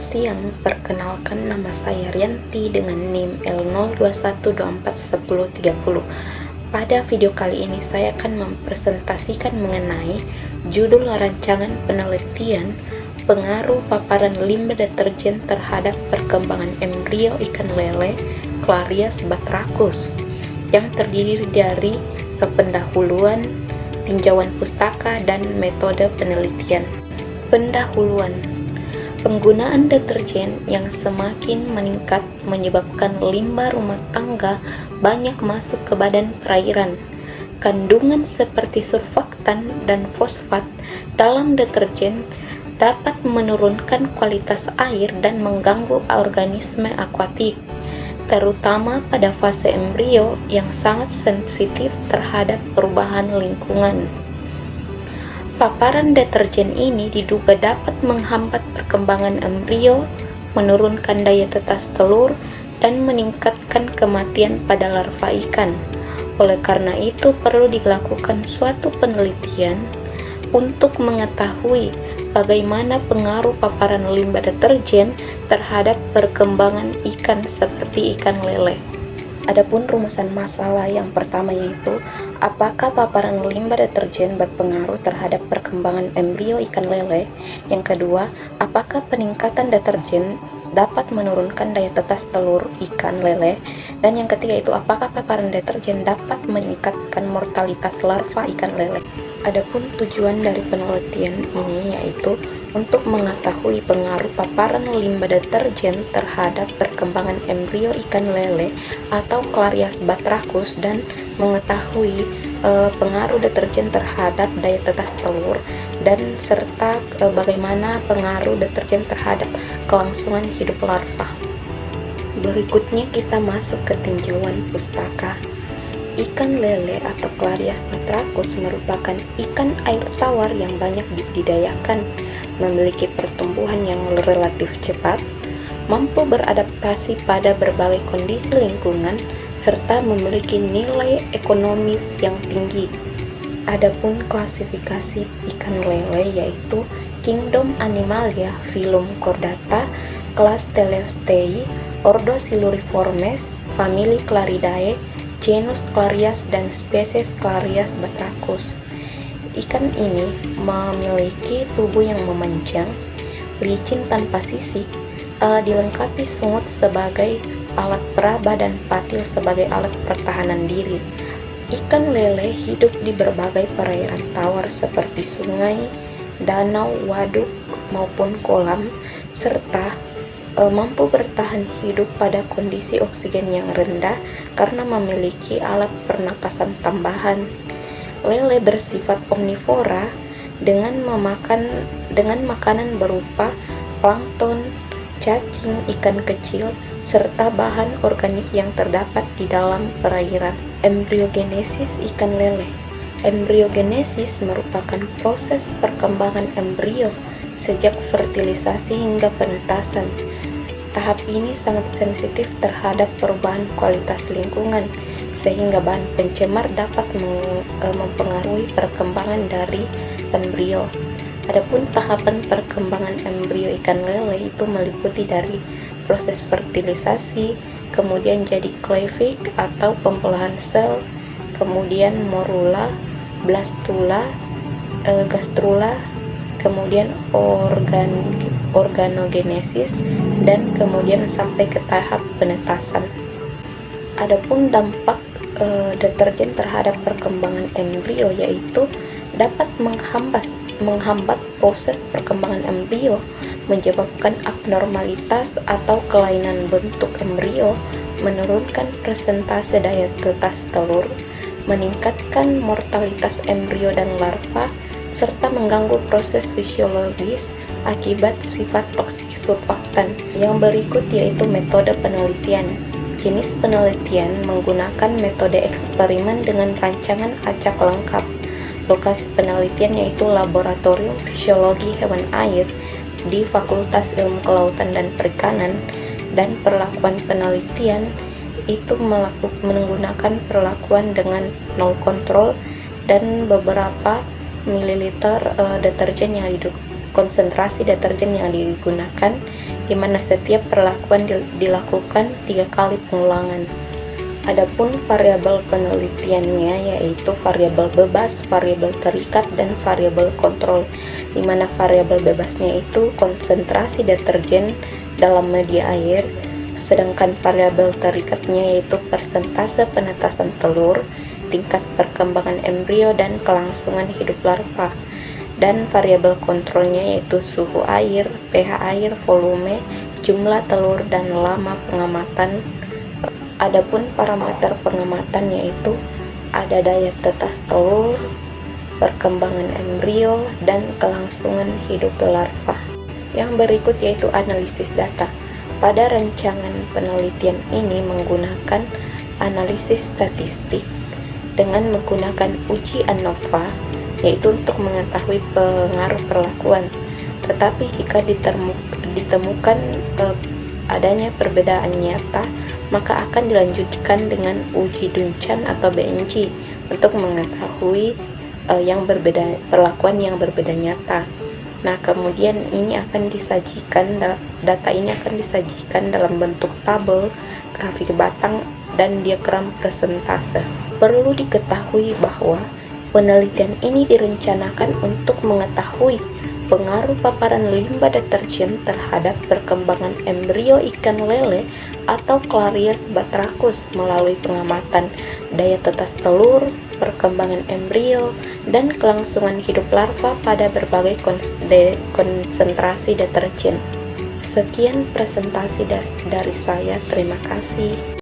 siang, perkenalkan nama saya Rianti dengan NIM L0212411030. Pada video kali ini saya akan mempresentasikan mengenai judul rancangan penelitian pengaruh paparan limbah deterjen terhadap perkembangan embrio ikan lele Clarias batrachus, yang terdiri dari pendahuluan, tinjauan pustaka, dan metode penelitian. Pendahuluan. Penggunaan deterjen yang semakin meningkat menyebabkan limbah rumah tangga banyak masuk ke badan perairan. Kandungan seperti surfaktan dan fosfat dalam deterjen dapat menurunkan kualitas air dan mengganggu organisme akuatik, terutama pada fase embrio yang sangat sensitif terhadap perubahan lingkungan. Paparan deterjen ini diduga dapat menghambat perkembangan embrio, menurunkan daya tetas telur, dan meningkatkan kematian pada larva ikan. Oleh karena itu, perlu dilakukan suatu penelitian untuk mengetahui bagaimana pengaruh paparan limbah deterjen terhadap perkembangan ikan seperti ikan lele. Adapun rumusan masalah yang pertama yaitu, apakah paparan limbah deterjen berpengaruh terhadap perkembangan embrio ikan lele? Yang kedua, apakah peningkatan deterjen dapat menurunkan daya tetas telur ikan lele? Dan yang ketiga itu, apakah paparan deterjen dapat meningkatkan mortalitas larva ikan lele? Adapun tujuan dari penelitian ini yaitu untuk mengetahui pengaruh paparan limbah deterjen terhadap perkembangan embrio ikan lele atau Clarias batrachus, dan mengetahui pengaruh deterjen terhadap daya tetas telur, dan serta bagaimana pengaruh deterjen terhadap kelangsungan hidup larva. Berikutnya kita masuk ke tinjauan pustaka. Ikan lele atau Clarias batrachus merupakan ikan air tawar yang banyak dibudidayakan, memiliki pertumbuhan yang relatif cepat, mampu beradaptasi pada berbagai kondisi lingkungan, serta memiliki nilai ekonomis yang tinggi. Adapun klasifikasi ikan lele yaitu Kingdom Animalia, Phylum Chordata, kelas Teleostei, Ordo Siluriformes, famili Claridae, genus Clarias, dan spesies Clarias batrachus. Ikan ini memiliki tubuh yang memanjang, licin tanpa sisik, dilengkapi sungut sebagai alat peraba dan patil sebagai alat pertahanan diri. Ikan lele hidup di berbagai perairan tawar seperti sungai, danau, waduk, maupun kolam, serta mampu bertahan hidup pada kondisi oksigen yang rendah karena memiliki alat pernapasan tambahan. Lele bersifat omnivora dengan makanan berupa plankton, cacing, ikan kecil, serta bahan organik yang terdapat di dalam perairan. Embriogenesis ikan lele. Embriogenesis merupakan proses perkembangan embrio sejak fertilisasi hingga penetasan. Tahap ini sangat sensitif terhadap perubahan kualitas lingkungan, sehingga bahan pencemar dapat mempengaruhi perkembangan dari embrio. Adapun tahapan perkembangan embrio ikan lele itu meliputi dari proses fertilisasi, kemudian jadi cleavage atau pembelahan sel, kemudian morula, blastula, gastrula, kemudian organogenesis, dan kemudian sampai ke tahap penetasan. Adapun dampak deterjen terhadap perkembangan embrio yaitu dapat menghambat proses perkembangan embrio, menyebabkan abnormalitas atau kelainan bentuk embrio, menurunkan persentase daya tetas telur, meningkatkan mortalitas embrio dan larva, serta mengganggu proses fisiologis akibat sifat toksik surfaktan. Yang berikut yaitu metode penelitian. Jenis penelitian menggunakan metode eksperimen dengan rancangan acak lengkap. Lokasi penelitian yaitu Laboratorium Fisiologi Hewan Air di Fakultas Ilmu Kelautan dan Perikanan, dan perlakuan penelitian itu menggunakan perlakuan dengan nol kontrol dan beberapa mililiter deterjen yang konsentrasi deterjen yang digunakan, di mana setiap perlakuan dilakukan 3 kali pengulangan. Adapun variabel penelitiannya yaitu variabel bebas, variabel terikat, dan variabel kontrol, di mana variabel bebasnya itu konsentrasi deterjen dalam media air, sedangkan variabel terikatnya yaitu persentase penetasan telur, tingkat perkembangan embrio, dan kelangsungan hidup larva, dan variabel kontrolnya yaitu suhu air, pH air, volume, jumlah telur, dan lama pengamatan. Adapun parameter pengamatan yaitu ada daya tetas telur, perkembangan embrio, dan kelangsungan hidup larva. Yang berikut yaitu analisis data. Pada rancangan penelitian ini menggunakan analisis statistik dengan menggunakan uji ANOVA, yaitu untuk mengetahui pengaruh perlakuan. Tetapi jika ditemukan adanya perbedaan nyata, maka akan dilanjutkan dengan uji Duncan atau BNG untuk mengetahui perlakuan yang berbeda nyata. Nah, kemudian data ini akan disajikan dalam bentuk tabel, grafik batang, dan diagram persentase. Perlu diketahui bahwa penelitian ini direncanakan untuk mengetahui pengaruh paparan limbah deterjen terhadap perkembangan embrio ikan lele atau Clarias batrachus melalui pengamatan daya tetas telur, perkembangan embrio, dan kelangsungan hidup larva pada berbagai konsentrasi deterjen. Sekian presentasi dari saya, terima kasih.